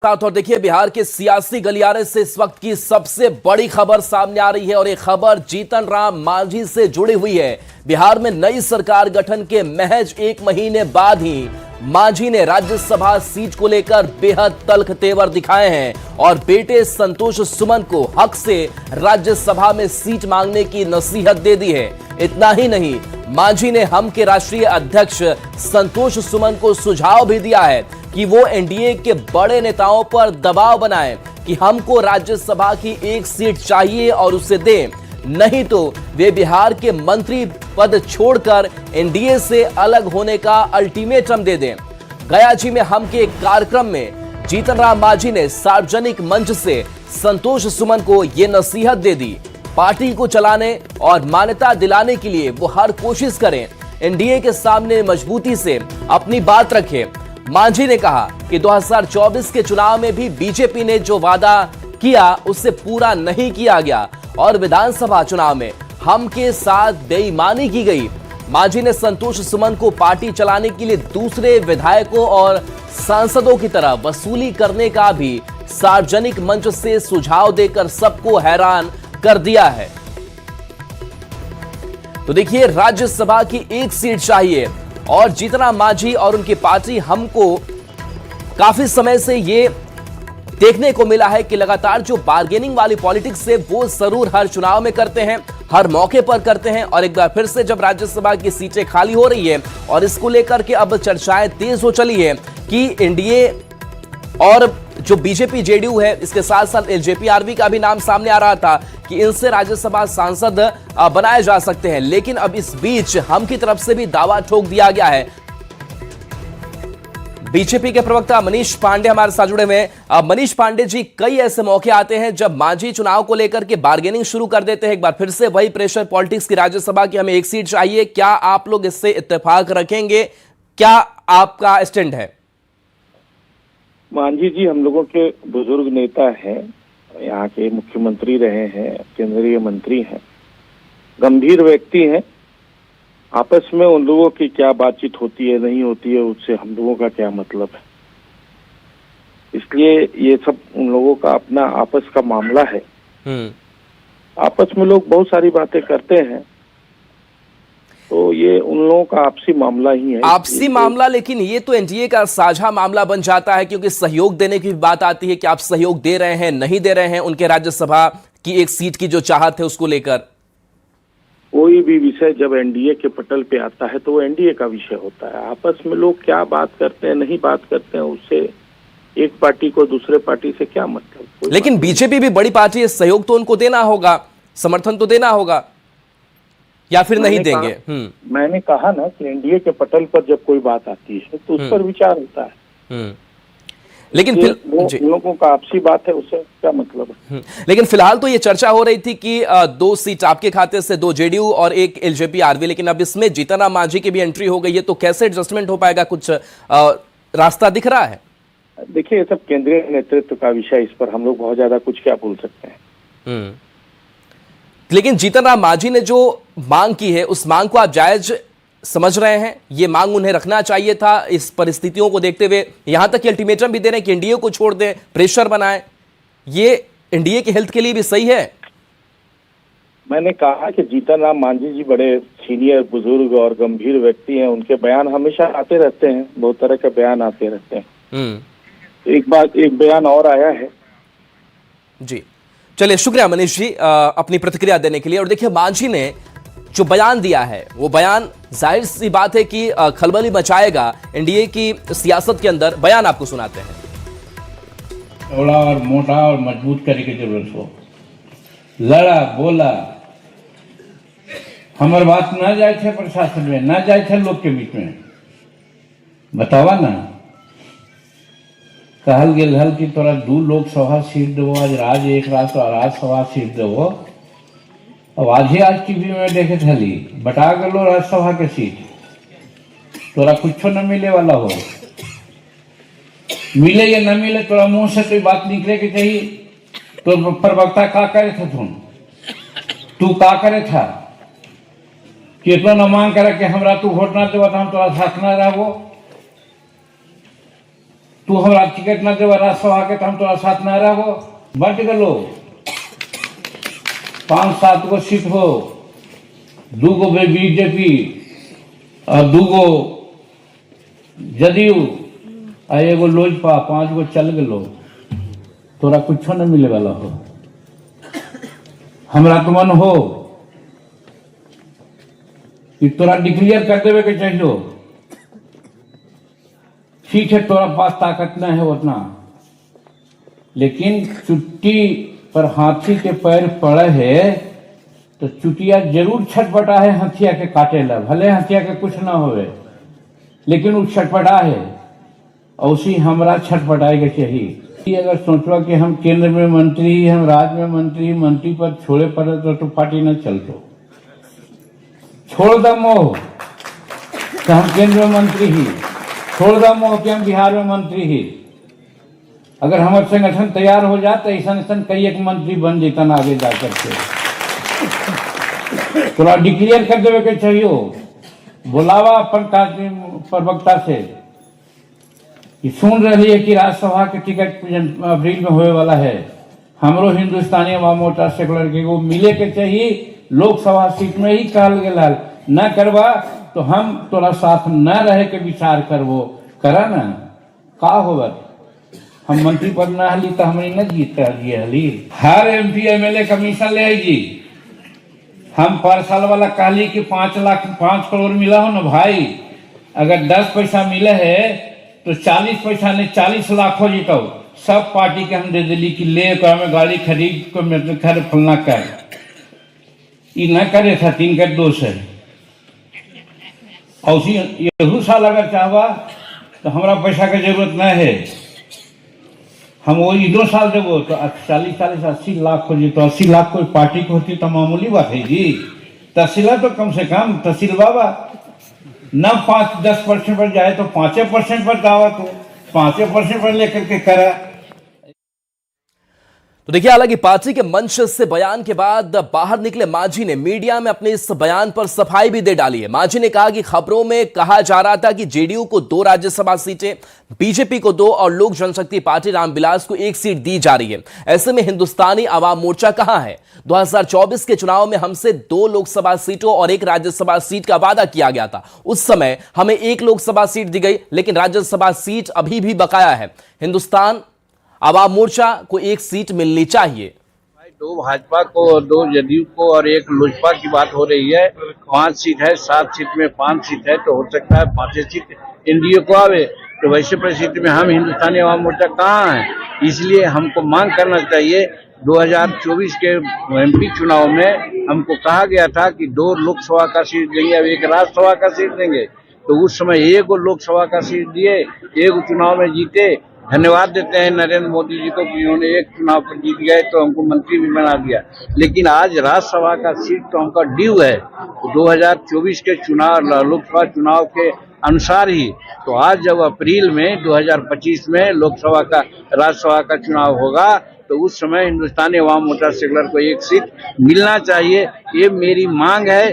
साथ। और देखिए, बिहार के सियासी गलियारे से इस वक्त की सबसे बड़ी खबर सामने आ रही है और ये खबर जीतन राम मांझी से जुड़ी हुई है। बिहार में नई सरकार गठन के महज एक महीने बाद ही मांझी ने राज्यसभा सीट को लेकर बेहद तल्ख तेवर दिखाए हैं और बेटे संतोष सुमन को हक से राज्यसभा में सीट मांगने की नसीहत दे दी है। इतना ही नहीं, मांझी ने हम के राष्ट्रीय अध्यक्ष संतोष सुमन को सुझाव भी दिया है कि वो एनडीए के बड़े नेताओं पर दबाव बनाएं कि हमको राज्यसभा की एक सीट चाहिए और उसे दें, नहीं तो वे बिहार के मंत्री पद छोड़कर एनडीए से अलग होने का अल्टीमेटम दे दें। गया जी में हम के एक कार्यक्रम में जीतन राम मांझी ने सार्वजनिक मंच से संतोष सुमन को ये नसीहत दे दी, पार्टी को चलाने और मान्यता दिलाने के लिए वो हर कोशिश करें, एनडीए के सामने मजबूती से अपनी बात रखें। मांझी ने कहा कि 2024 के चुनाव में भी बीजेपी ने जो वादा किया उसे पूरा नहीं किया गया और विधानसभा चुनाव में हम के साथ बेईमानी की गई। मांझी ने संतोष सुमन को पार्टी चलाने के लिए दूसरे विधायकों और सांसदों की तरह वसूली करने का भी सार्वजनिक मंच से सुझाव देकर सबको हैरान कर दिया है। तो देखिए, राज्यसभा की एक सीट चाहिए और जीतन राम मांझी और उनकी पार्टी हमको काफी समय से ये देखने को मिला है कि लगातार जो बार्गेनिंग वाली पॉलिटिक्स है वो जरूर हर चुनाव में करते हैं, हर मौके पर करते हैं। और एक बार फिर से जब राज्यसभा की सीटें खाली हो रही है और इसको लेकर के अब चर्चाएं तेज हो चली है कि एनडीए और जो बीजेपी जेडीयू है, इसके साथ साथ एलजेपी आरवी का भी नाम सामने आ रहा था कि इनसे राज्यसभा सांसद बनाए जा सकते हैं। लेकिन अब इस बीच हम की तरफ से भी दावा ठोक दिया गया है। बीजेपी के प्रवक्ता मनीष पांडे हमारे साथ जुड़े हुए हैं। मनीष पांडे जी, कई ऐसे मौके आते हैं जब मांझी चुनाव को लेकर के बार्गेनिंग शुरू कर देते हैं, एक बार फिर से वही प्रेशर पॉलिटिक्स की राज्यसभा की हमें एक सीट चाहिए। क्या आप लोग इससे इत्तेफाक रखेंगे? क्या आपका स्टैंड है? मांझी जी हम लोगों के बुजुर्ग नेता हैं, यहाँ के मुख्यमंत्री रहे हैं, केंद्रीय मंत्री हैं, गंभीर व्यक्ति हैं। आपस में उन लोगों की क्या बातचीत होती है नहीं होती है उससे हम लोगों का क्या मतलब है। इसलिए ये सब उन लोगों का अपना आपस का मामला है। आपस में लोग बहुत सारी बातें करते हैं, तो ये उन लोगों का आपसी मामला ही है। आपसी मामला, लेकिन ये तो एनडीए का साझा मामला बन जाता है क्योंकि सहयोग देने की बात आती है कि आप सहयोग दे रहे हैं नहीं दे रहे हैं उनके राज्यसभा की एक सीट की जो चाहत है उसको लेकर। कोई भी विषय जब एनडीए के पटल पे आता है तो वो एनडीए का विषय होता है। आपस में लोग क्या बात करते हैं नहीं बात करते हैं उससे एक पार्टी को दूसरे पार्टी से क्या मतलब। लेकिन बीजेपी भी बड़ी पार्टी है, सहयोग तो उनको देना होगा, समर्थन तो देना होगा, या फिर नहीं देंगे? मैंने कहा ना कि एनडीए के पटल पर जब कोई बात आती है तो उस पर विचार होता है। लेकिन लोगों का आपसी बात है, उससे क्या मतलब है। लेकिन फिलहाल तो ये चर्चा हो रही थी कि 2 सीट आपके खाते से, 2 जेडीयू और 1 एलजेपी आरवी, लेकिन अब इसमें जीतन राम मांझी की भी एंट्री हो गई है, तो कैसे एडजस्टमेंट हो पाएगा? कुछ रास्ता दिख रहा है? देखिए, ये सब केंद्रीय नेतृत्व का विषय, इस पर हम लोग बहुत ज्यादा कुछ क्या बोल सकते हैं। लेकिन जीतन राम मांझी ने जो मांग की है उस मांग को आप जायज समझ रहे हैं? ये मांग उन्हें रखना चाहिए था इस परिस्थितियों को देखते हुए? यहां तक कि अल्टीमेटम भी दे रहे हैं कि एनडीए को छोड़ दें, प्रेशर बनाएं। ये एनडीए के हेल्थ के लिए भी सही है? मैंने कहा कि जीतन राम मांझी जी बड़े सीनियर बुजुर्ग और गंभीर व्यक्ति हैं, उनके बयान हमेशा आते रहते हैं, बहुत तरह के बयान आते रहते हैं। एक बयान और आया है जी। चलिए, शुक्रिया मनीष जी अपनी प्रतिक्रिया देने के लिए। और देखिए, मांझी ने जो बयान दिया है वो बयान जाहिर सी बात है कि खलबली मचाएगा एनडीए की सियासत के अंदर। बयान आपको सुनाते हैं। चौड़ा और मोटा और मजबूत करे की जरूरत हो, लड़ा बोला, हमारे बात ना जाए थे प्रशासन में, ना जाए थे लोग के बीच में, बतावा ना। कहल गेल हल कि तोरा 2 लोकसभा सीट देवो, आज राज्यसभा सीट देवो। अब आज टीवी में देखे थली बटा गलो राज्यसभा के सीट, तोरा कुछ न मिले वाला हो, मिले या न मिले तोरा मुंह से कोई बात निकले के चाहिए। तो प्रवक्ता का करे थे, तू का करे था कि तो न मांग करे कि हमरा तू वोट ना देवा तो हम तोरा साथ ना रहो। तू हमारा टिकट न देवा राज्यसभा के तो हम तोरा साथ न रहो। बट गलो 5-7 गो सीट हो, 2 गो बीजेपी और 2 गो जदयू आ 1 गो लोजपा, 5 गो चल गलो, तोरा कुछो न मिले वाला हो। हमरा तो मन हो कि तोरा डिक्लेयर कर देवे के चाहिए। ठीक है, तोरा पास ताकत न है उतना, लेकिन चुट्टी पर हाथी के पैर पड़े है तो चुटिया जरूर छटपटा है हथिया के काटे ला। भले हथिया के कुछ ना होवे, लेकिन वो छटपटा है और उसी हमरा छटपटाए के चाहिए। अगर सोचवा कि हम केंद्र में मंत्री, हम राज्य में मंत्री पर छोड़े पड़े तो पार्टी न चलतो। छोड़ द मोह कि हम केंद्र में मंत्री ही, छोड़ द मोह कि हम बिहार में मंत्री ही। अगर हमारे संगठन तैयार हो जाए ऐसा कई एक मंत्री बन जेतन आगे जाकर के। थोड़ा डिक्लेयर कर देवे के चाहिए, बुलावा अपन प्रवक्ता से कि सुन रही है कि राज्यसभा के टिकट अप्रैल में होने वाला है। हमरो हिंदुस्तानी अवाम मोर्चा सेकुलर के वो मिले के चाहिए। लोकसभा सीट में ही कहल गया न करवा तो हम तोरा साथ न रहे के विचार करवो। करा न का होगा, हम मंत्री पद न हली तो हमारी न जीत हली। हर MP MLA कमीशन ले जी। हम पर साल वाला कहली कि 5 करोड़ मिला हो ना भाई, अगर 10 पैसा मिले है तो 40 पैसा नहीं 40 लाख हो जीतो। सब पार्टी के हम दे दिली कि ले में गाड़ी खरीद को मेरे घर फलना कर। ये न करे था 3 का दोष है। और यहू साल अगर चाहवा तो हमारा पैसा का जरूरत न है, हम वो 2 साल देवो तो 40-80 लाख हो जी। तो 80 लाख कोई पार्टी को होती तो मामूली बात है जी। तहसीला तो कम से कम तहसील बाबा न 5-10% पर जाए तो 5% पर दावा, तो 5% पर लेकर के करा। तो देखिए, हालांकि पार्टी के मंच से बयान के बाद बाहर निकले मांझी ने मीडिया में अपने इस बयान पर सफाई भी दे डाली है। मांझी ने कहा कि खबरों में कहा जा रहा था कि जेडीयू को 2 राज्यसभा सीटें, बीजेपी को 2 और लोक जनशक्ति पार्टी रामविलास को 1 सीट दी जा रही है। ऐसे में हिंदुस्तानी अवाम मोर्चा कहां है? 2024 के चुनाव में हमसे 2 लोकसभा सीटों और 1 राज्यसभा सीट का वादा किया गया था। उस समय हमें 1 लोकसभा सीट दी गई, लेकिन राज्यसभा सीट अभी भी बकाया है। हिंदुस्तान अवाम मोर्चा को 1 सीट मिलनी चाहिए। 2 भाजपा को और 2 जदयू को और 1 लोजपा की बात हो रही है। 5 सीट है, 7 सीट में 5 सीट है, तो हो सकता है 5 सीट एनडीए को आवे। तो वैसे परिस्थिति में हम हिंदुस्तानी अवाम मोर्चा कहाँ हैं? इसलिए हमको मांग करना चाहिए। 2024 के MP चुनाव में हमको कहा गया था कि 2 लोकसभा का सीट देंगे, अब 1 राज्यसभा का सीट देंगे। तो उस समय 1 लोकसभा का सीट दिए, 1 चुनाव में जीते। धन्यवाद देते हैं नरेंद्र मोदी जी को कि उन्होंने 1 चुनाव पर जीत गए तो हमको मंत्री भी बना दिया। लेकिन आज राज्यसभा का सीट तो हमका ड्यू है 2024 के चुनाव, लोकसभा चुनाव के अनुसार ही। तो आज जब अप्रैल में 2025 में लोकसभा का राज्यसभा का चुनाव होगा तो उस समय हिंदुस्तानी अवाम मोर्चा सेकुलर को 1 सीट मिलना चाहिए। ये मेरी मांग है।